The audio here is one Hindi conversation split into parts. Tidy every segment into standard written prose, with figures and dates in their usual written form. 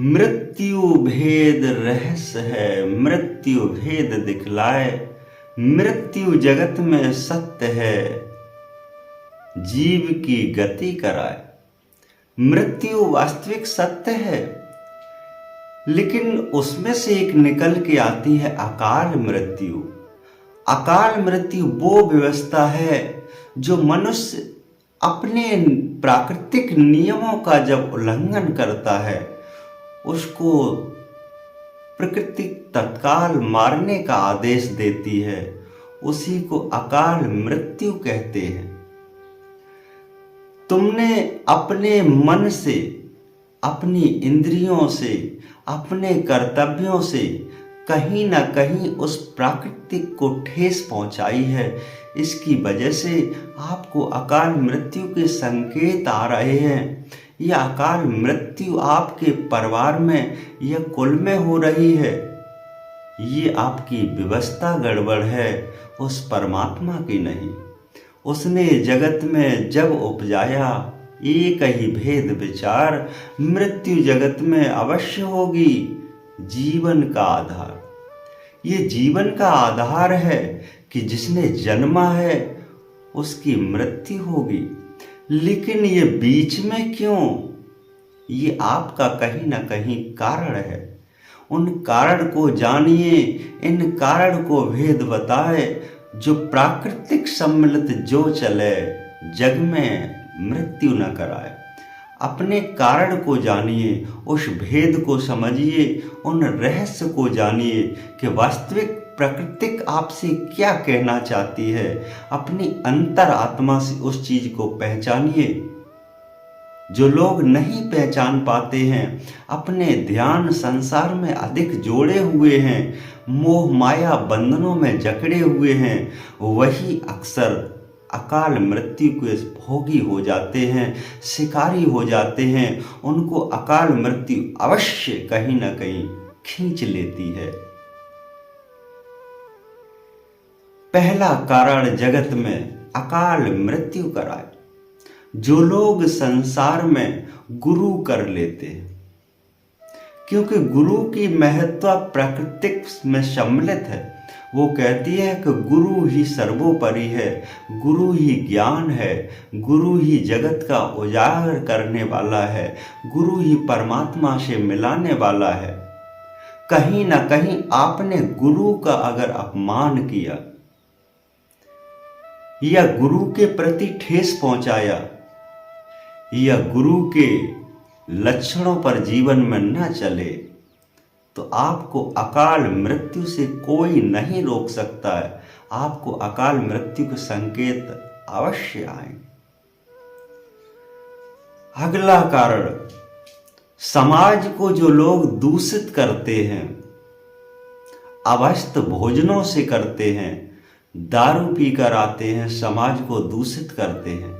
मृत्यु भेद रहस्य है, मृत्यु भेद दिखलाए। मृत्यु जगत में सत्य है, जीव की गति कराए। मृत्यु वास्तविक सत्य है, लेकिन उसमें से एक निकल के आती है अकाल मृत्यु। अकाल मृत्यु वो व्यवस्था है जो मनुष्य अपने प्राकृतिक नियमों का जब उल्लंघन करता है, उसको प्रकृति तत्काल मारने का आदेश देती है। उसी को अकाल मृत्यु कहते हैं। तुमने अपने मन से, अपनी इंद्रियों से, अपने कर्तव्यों से कहीं ना कहीं उस प्राकृतिक को ठेस पहुंचाई है। इसकी वजह से आपको अकाल मृत्यु के संकेत आ रहे हैं। यह अकाल मृत्यु आपके परिवार में या कुल में हो रही है। ये आपकी व्यवस्था गड़बड़ है, उस परमात्मा की नहीं। उसने जगत में जब उपजाया एक ही भेद विचार, मृत्यु जगत में अवश्य होगी। जीवन का आधार, ये जीवन का आधार है कि जिसने जन्मा है उसकी मृत्यु होगी। लेकिन ये बीच में क्यों? ये आपका कहीं ना कहीं कारण है। उन कारण को जानिए, इन कारण को भेद बताए। जो प्राकृतिक सम्मिलित जो चले, जग में मृत्यु न कराए। अपने कारण को जानिए, उस भेद को समझिए, उन रहस्य को जानिए कि वास्तविक प्राकृतिक आपसे क्या कहना चाहती है। अपनी अंतर आत्मा से उस चीज को पहचानिए। जो लोग नहीं पहचान पाते हैं, अपने ध्यान संसार में अधिक जोड़े हुए हैं, मोह माया बंधनों में जकड़े हुए हैं, वही अक्सर अकाल मृत्यु के भोगी हो जाते हैं, शिकारी हो जाते हैं। उनको अकाल मृत्यु अवश्य कहीं ना कहीं खींच लेती है। पहला कारण जगत में अकाल मृत्यु कराए। जो लोग संसार में गुरु कर लेते हैं, क्योंकि गुरु की महत्व प्राकृतिक में सम्मिलित है। वो कहती है कि गुरु ही सर्वोपरि है, गुरु ही ज्ञान है, गुरु ही जगत का उजागर करने वाला है, गुरु ही परमात्मा से मिलाने वाला है। कहीं ना कहीं आपने गुरु का अगर अपमान किया या गुरु के प्रति ठेस पहुंचाया या गुरु के लक्षणों पर जीवन में न चले, तो आपको अकाल मृत्यु से कोई नहीं रोक सकता है। आपको अकाल मृत्यु के संकेत अवश्य आएंगे। अगला कारण, समाज को जो लोग दूषित करते हैं, अवस्थ भोजनों से करते हैं, दारू पीकर आते हैं, समाज को दूषित करते हैं।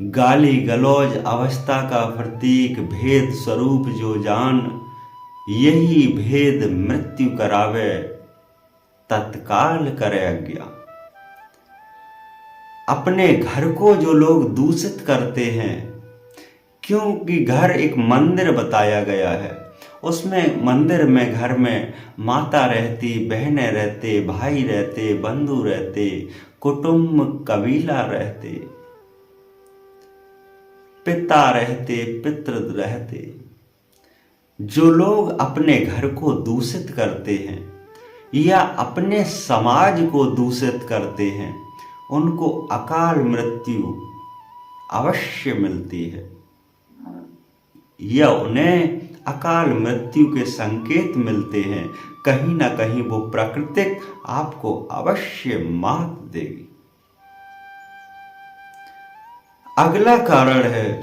गाली गलौज अवस्था का प्रतीक, भेद स्वरूप जो जान, यही भेद मृत्यु करावे, तत्काल करे अज्ञा। अपने घर को जो लोग दूषित करते हैं, क्योंकि घर एक मंदिर बताया गया है। उसमें मंदिर में, घर में माता रहती, बहनें रहते, भाई रहते, बंधु रहते, कुटुंब कबीला रहते, पिता रहते, पितृ रहते। जो लोग अपने घर को दूषित करते हैं या अपने समाज को दूषित करते हैं, उनको अकाल मृत्यु अवश्य मिलती है या उन्हें अकाल मृत्यु के संकेत मिलते हैं। कहीं ना कहीं वो प्राकृतिक आपको अवश्य मात देगी। अगला कारण है,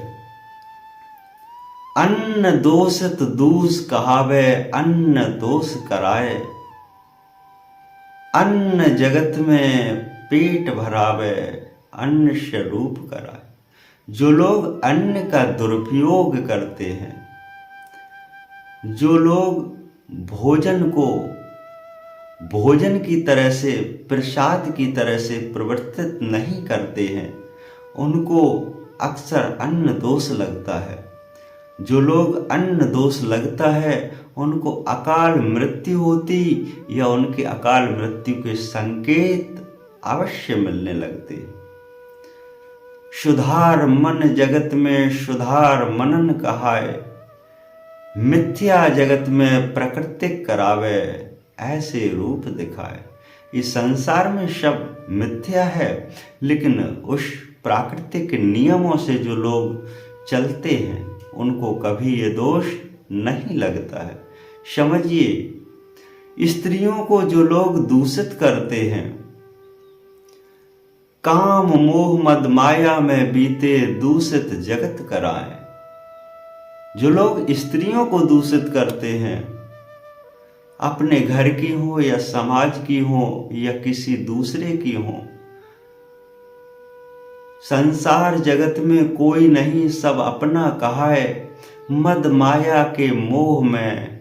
अन्न दोषित दूष कहावे, अन्न दोष कराए। अन्न जगत में पेट भरावे, अन्न स्वरूप कराए। जो लोग अन्न का दुरुपयोग करते हैं, जो लोग भोजन को भोजन की तरह से, प्रसाद की तरह से प्रवर्तित नहीं करते हैं, उनको अक्सर अन्न दोष लगता है। जो लोग अन्न दोष लगता है उनको अकाल मृत्यु होती या उनके अकाल मृत्यु के संकेत अवश्य मिलने लगते। सुधार मन जगत में सुधार मनन कहाए, मिथ्या जगत में प्राकृतिक करावे ऐसे रूप दिखाए। इस संसार में सब मिथ्या है, लेकिन उस प्राकृतिक नियमों से जो लोग चलते हैं उनको कभी ये दोष नहीं लगता है। समझिए, स्त्रियों को जो लोग दूषित करते हैं, काम मोह मद माया में बीते दूषित जगत कराए। जो लोग स्त्रियों को दूषित करते हैं, अपने घर की हो या समाज की हो या किसी दूसरे की हो, संसार जगत में कोई नहीं सब अपना कहाए, मद माया के मोह में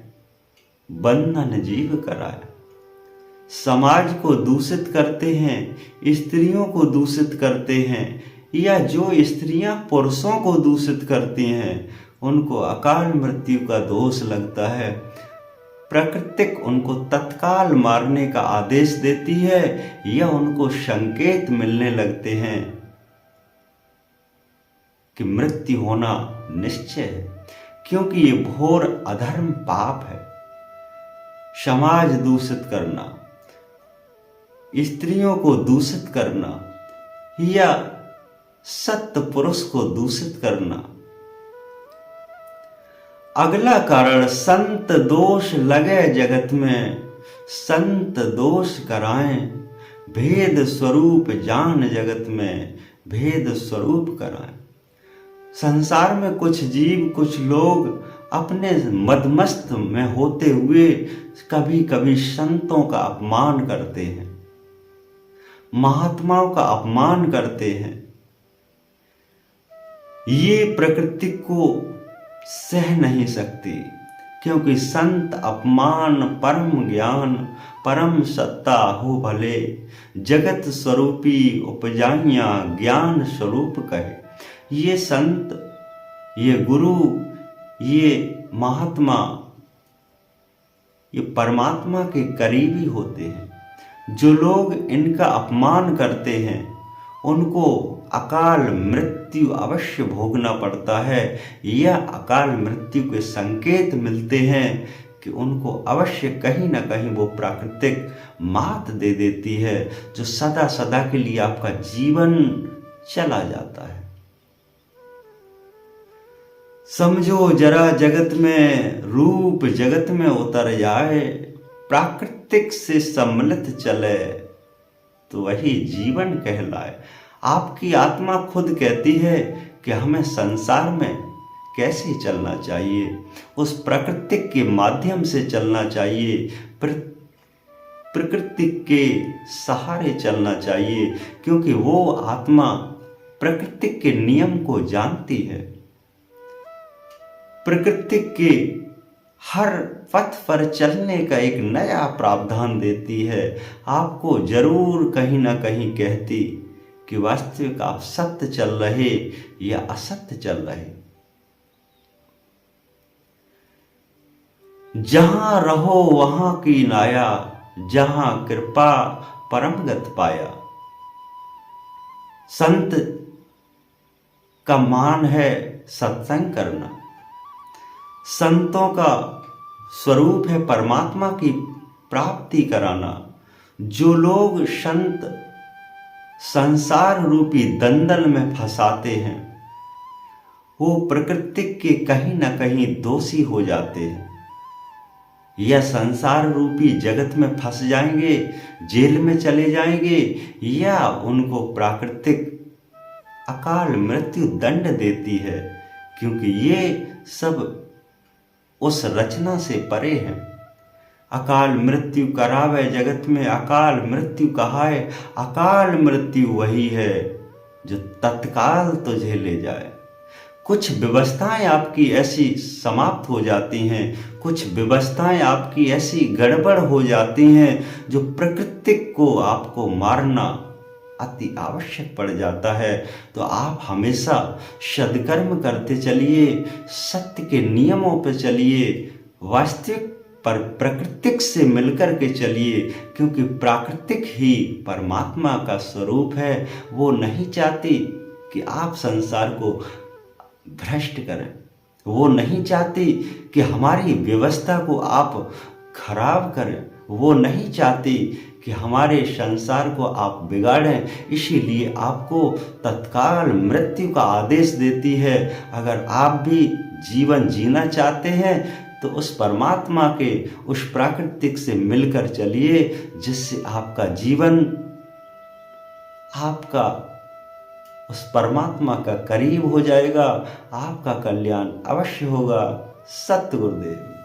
बंधन जीव कराए। समाज को दूषित करते हैं, स्त्रियों को दूषित करते हैं, या जो स्त्रियां पुरुषों को दूषित करती हैं उनको अकाल मृत्यु का दोष लगता है। प्राकृतिक उनको तत्काल मारने का आदेश देती है या उनको संकेत मिलने लगते हैं कि मृत्यु होना निश्चय है, क्योंकि ये घोर अधर्म पाप है। समाज दूषित करना, स्त्रियों को दूषित करना या सत्य पुरुष को दूषित करना। अगला कारण, संत दोष लगे जगत में, संत दोष कराएं, भेद स्वरूप जान जगत में, भेद स्वरूप कराएं। संसार में कुछ जीव, कुछ लोग अपने मदमस्त में होते हुए कभी कभी संतों का अपमान करते हैं, महात्माओं का अपमान करते हैं। ये प्रकृति को सह नहीं सकती, क्योंकि संत अपमान परम ज्ञान, परम सत्ता हो भले, जगत स्वरूपी उपजाइयां ज्ञान स्वरूप कहे। ये संत, ये गुरु, ये महात्मा, ये परमात्मा के करीबी होते हैं। जो लोग इनका अपमान करते हैं उनको अकाल मृत्यु अवश्य भोगना पड़ता है, या अकाल मृत्यु के संकेत मिलते हैं कि उनको अवश्य कहीं ना कहीं वो प्राकृतिक मात दे देती है, जो सदा सदा के लिए आपका जीवन चला जाता है। समझो जरा, जगत में रूप जगत में उतर जाए, प्राकृतिक से सम्मिलित चले तो वही जीवन कहलाए। आपकी आत्मा खुद कहती है कि हमें संसार में कैसे चलना चाहिए, उस प्रकृति के माध्यम से चलना चाहिए, प्रकृति के सहारे चलना चाहिए, क्योंकि वो आत्मा प्रकृति के नियम को जानती है। प्रकृति के हर पथ पर चलने का एक नया प्रावधान देती है। आपको जरूर कहीं ना कहीं कहती कि वास्तविक आप सत्य चल रहे या असत्य चल रहे। जहां रहो वहां की नाया, जहां कृपा परमगत पाया। संत का मान है सत्संग करना। संतों का स्वरूप है परमात्मा की प्राप्ति कराना। जो लोग संत संसार रूपी दंदल में फंसाते हैं वो प्रकृति के कहीं ना कहीं दोषी हो जाते हैं, या संसार रूपी जगत में फंस जाएंगे, जेल में चले जाएंगे, या उनको प्राकृतिक अकाल मृत्यु दंड देती है, क्योंकि ये सब उस रचना से परे है। अकाल मृत्यु करावे जगत में, अकाल मृत्यु कहाए। अकाल मृत्यु वही है जो तत्काल तुझे ले जाए। कुछ व्यवस्थाएं आपकी ऐसी समाप्त हो जाती हैं, कुछ व्यवस्थाएं आपकी ऐसी गड़बड़ हो जाती हैं जो प्रकृति को आपको मारना अति आवश्यक पड़ जाता है। तो आप हमेशा सद्कर्म करते चलिए, सत्य के नियमों पर चलिए, वास्तविक पर प्राकृतिक से मिलकर के चलिए, क्योंकि प्राकृतिक ही परमात्मा का स्वरूप है। वो नहीं चाहती कि आप संसार को भ्रष्ट करें, वो नहीं चाहती कि हमारी व्यवस्था को आप खराब करें, वो नहीं चाहती कि हमारे संसार को आप बिगाड़ें। इसीलिए आपको तत्काल मृत्यु का आदेश देती है। अगर आप भी जीवन जीना चाहते हैं तो उस परमात्मा के, उस प्राकृतिक से मिलकर चलिए, जिससे आपका जीवन आपका उस परमात्मा का करीब हो जाएगा, आपका कल्याण अवश्य होगा। सत्य गुरुदेव।